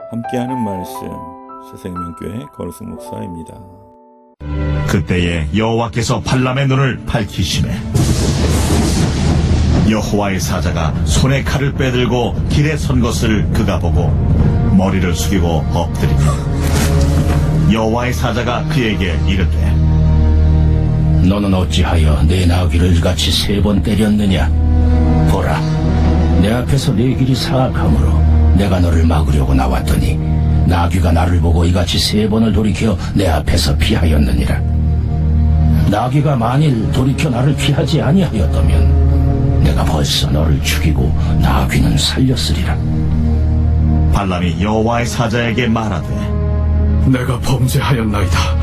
함께하는 말씀 새생명교회 거루승 목사입니다. 그때에 여호와께서 발람의 눈을 밝히시매 여호와의 사자가 손에 칼을 빼들고 길에 선 것을 그가 보고 머리를 숙이고 엎드리며 여호와의 사자가 그에게 이르되 너는 어찌하여 내 나귀를 이같이 3번 때렸느냐? 보라, 내 앞에서 내 길이 사악하므로 내가 너를 막으려고 나왔더니 나귀가 나를 보고 이같이 3번을 돌이켜 내 앞에서 피하였느니라. 나귀가 만일 돌이켜 나를 피하지 아니하였다면 내가 벌써 너를 죽이고 나귀는 살렸으리라. 발람이 여호와의 사자에게 말하되 내가 범죄하였나이다.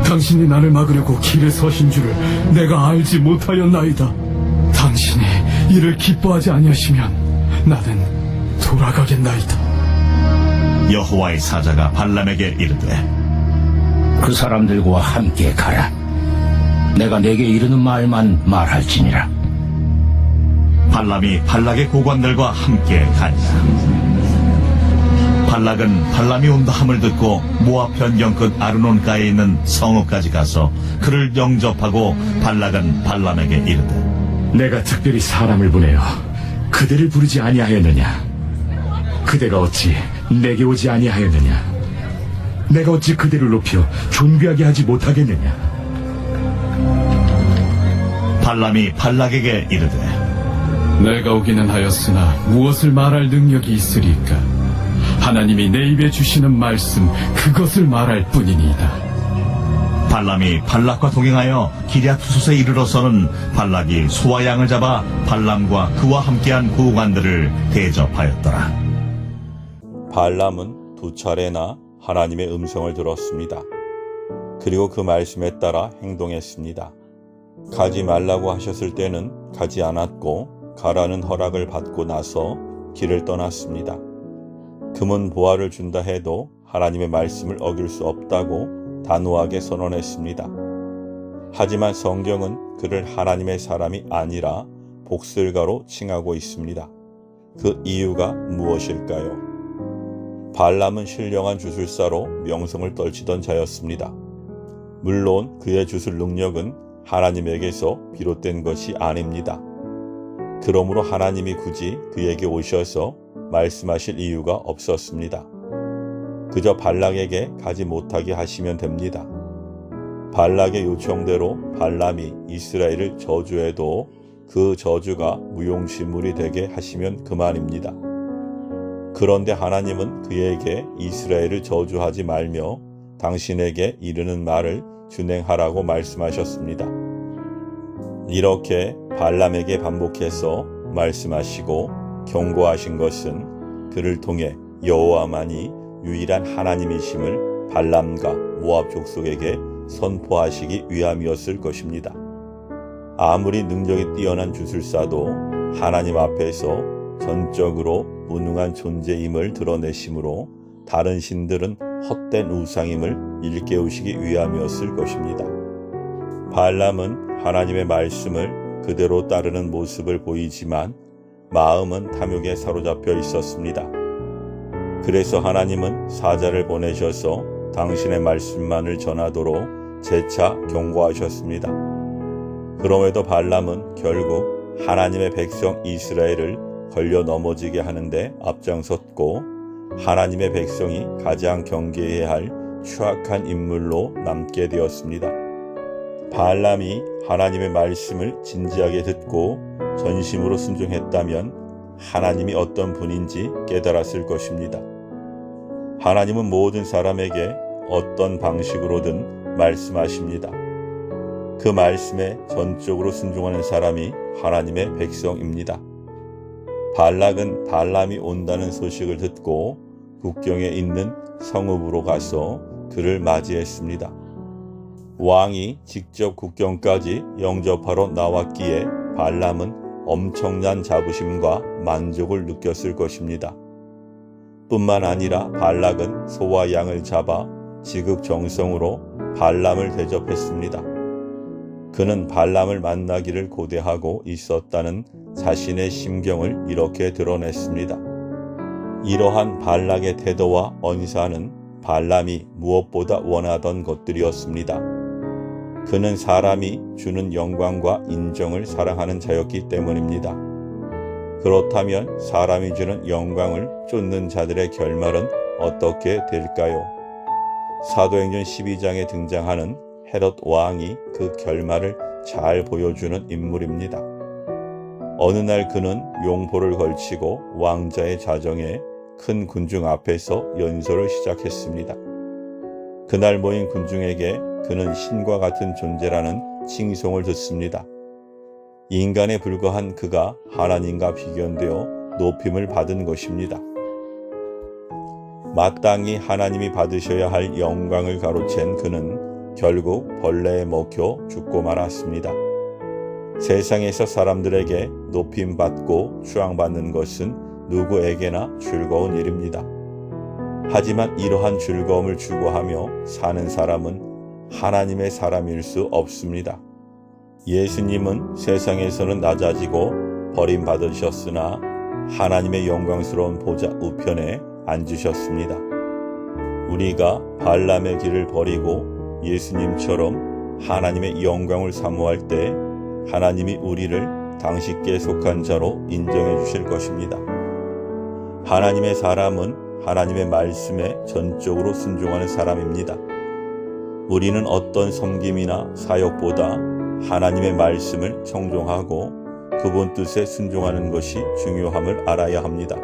당신이 나를 막으려고 길에 서신 줄을 내가 알지 못하였나이다. 당신이 이를 기뻐하지 아니하시면 나는 돌아가겠나이다. 여호와의 사자가 발람에게 이르되 그 사람들과 함께 가라. 내가 내게 이르는 말만 말할지니라. 발람이 발락의 고관들과 함께 가니라. 발락은 발람이 온다 함을 듣고 모압 변경 끝 아르논가에 있는 성읍까지 가서 그를 영접하고 발락은 발람에게 이르되 내가 특별히 사람을 보내어 그대를 부르지 아니하였느냐? 그대가 어찌 내게 오지 아니하였느냐? 내가 어찌 그대를 높여 존귀하게 하지 못하겠느냐? 발람이 발락에게 이르되 내가 오기는 하였으나 무엇을 말할 능력이 있으리까? 하나님이 내 입에 주시는 말씀 그것을 말할 뿐이니이다. 발람이 발락과 동행하여 기럇투솥에 이르러서는 발락이 소와 양을 잡아 발람과 그와 함께한 구관들을 대접하였더라. 발람은 2차례나 하나님의 음성을 들었습니다. 그리고 그 말씀에 따라 행동했습니다. 가지 말라고 하셨을 때는 가지 않았고 가라는 허락을 받고 나서 길을 떠났습니다. 금은 보화를 준다 해도 하나님의 말씀을 어길 수 없다고 단호하게 선언했습니다. 하지만 성경은 그를 하나님의 사람이 아니라 복술가로 칭하고 있습니다. 그 이유가 무엇일까요? 발람은 신령한 주술사로 명성을 떨치던 자였습니다. 물론 그의 주술 능력은 하나님에게서 비롯된 것이 아닙니다. 그러므로 하나님이 굳이 그에게 오셔서 말씀하실 이유가 없었습니다. 그저 발락에게 가지 못하게 하시면 됩니다. 발락의 요청대로 발람이 이스라엘을 저주해도 그 저주가 무용지물이 되게 하시면 그만입니다. 그런데 하나님은 그에게 이스라엘을 저주하지 말며 당신에게 이르는 말을 준행하라고 말씀하셨습니다. 이렇게 발람에게 반복해서 말씀하시고 경고하신 것은 그를 통해 여호와만이 유일한 하나님이심을 발람과 모압 족속에게 선포하시기 위함이었을 것입니다. 아무리 능력이 뛰어난 주술사도 하나님 앞에서 전적으로 무능한 존재임을 드러내심으로 다른 신들은 헛된 우상임을 일깨우시기 위함이었을 것입니다. 발람은 하나님의 말씀을 그대로 따르는 모습을 보이지만 마음은 탐욕에 사로잡혀 있었습니다. 그래서 하나님은 사자를 보내셔서 당신의 말씀만을 전하도록 재차 경고하셨습니다. 그럼에도 발람은 결국 하나님의 백성 이스라엘을 걸려 넘어지게 하는데 앞장섰고 하나님의 백성이 가장 경계해야 할 추악한 인물로 남게 되었습니다. 발람이 하나님의 말씀을 진지하게 듣고 전심으로 순종했다면 하나님이 어떤 분인지 깨달았을 것입니다. 하나님은 모든 사람에게 어떤 방식으로든 말씀하십니다. 그 말씀에 전적으로 순종하는 사람이 하나님의 백성입니다. 발락은 발람이 온다는 소식을 듣고 국경에 있는 성읍으로 가서 그를 맞이했습니다. 왕이 직접 국경까지 영접하러 나왔기에 발람은 엄청난 자부심과 만족을 느꼈을 것입니다. 뿐만 아니라 발락은 소와 양을 잡아 지극정성으로 발람을 대접했습니다. 그는 발람을 만나기를 고대하고 있었다는 자신의 심경을 이렇게 드러냈습니다. 이러한 발락의 태도와 언사는 발람이 무엇보다 원하던 것들이었습니다. 그는 사람이 주는 영광과 인정을 사랑하는 자였기 때문입니다. 그렇다면 사람이 주는 영광을 쫓는 자들의 결말은 어떻게 될까요? 사도행전 12장에 등장하는 헤롯 왕이 그 결말을 잘 보여주는 인물입니다. 어느 날 그는 용포를 걸치고 왕자의 자정에 큰 군중 앞에서 연설을 시작했습니다. 그날 모인 군중에게 그는 신과 같은 존재라는 칭송을 듣습니다. 인간에 불과한 그가 하나님과 비견되어 높임을 받은 것입니다. 마땅히 하나님이 받으셔야 할 영광을 가로챈 그는 결국 벌레에 먹혀 죽고 말았습니다. 세상에서 사람들에게 높임받고 추앙받는 것은 누구에게나 즐거운 일입니다. 하지만 이러한 즐거움을 추구하며 사는 사람은 하나님의 사람일 수 없습니다. 예수님은 세상에서는 낮아지고 버림받으셨으나 하나님의 영광스러운 보좌 우편에 앉으셨습니다. 우리가 발람의 길을 버리고 예수님처럼 하나님의 영광을 사모할 때 하나님이 우리를 당신께 속한 자로 인정해 주실 것입니다. 하나님의 사람은 하나님의 말씀에 전적으로 순종하는 사람입니다. 우리는 어떤 섬김이나 사역보다 하나님의 말씀을 청종하고 그분 뜻에 순종하는 것이 중요함을 알아야 합니다.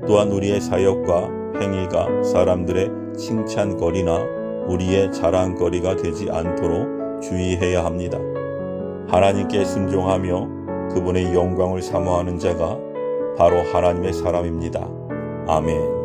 또한 우리의 사역과 행위가 사람들의 칭찬거리나 우리의 자랑거리가 되지 않도록 주의해야 합니다. 하나님께 순종하며 그분의 영광을 사모하는 자가 바로 하나님의 사람입니다. 아멘.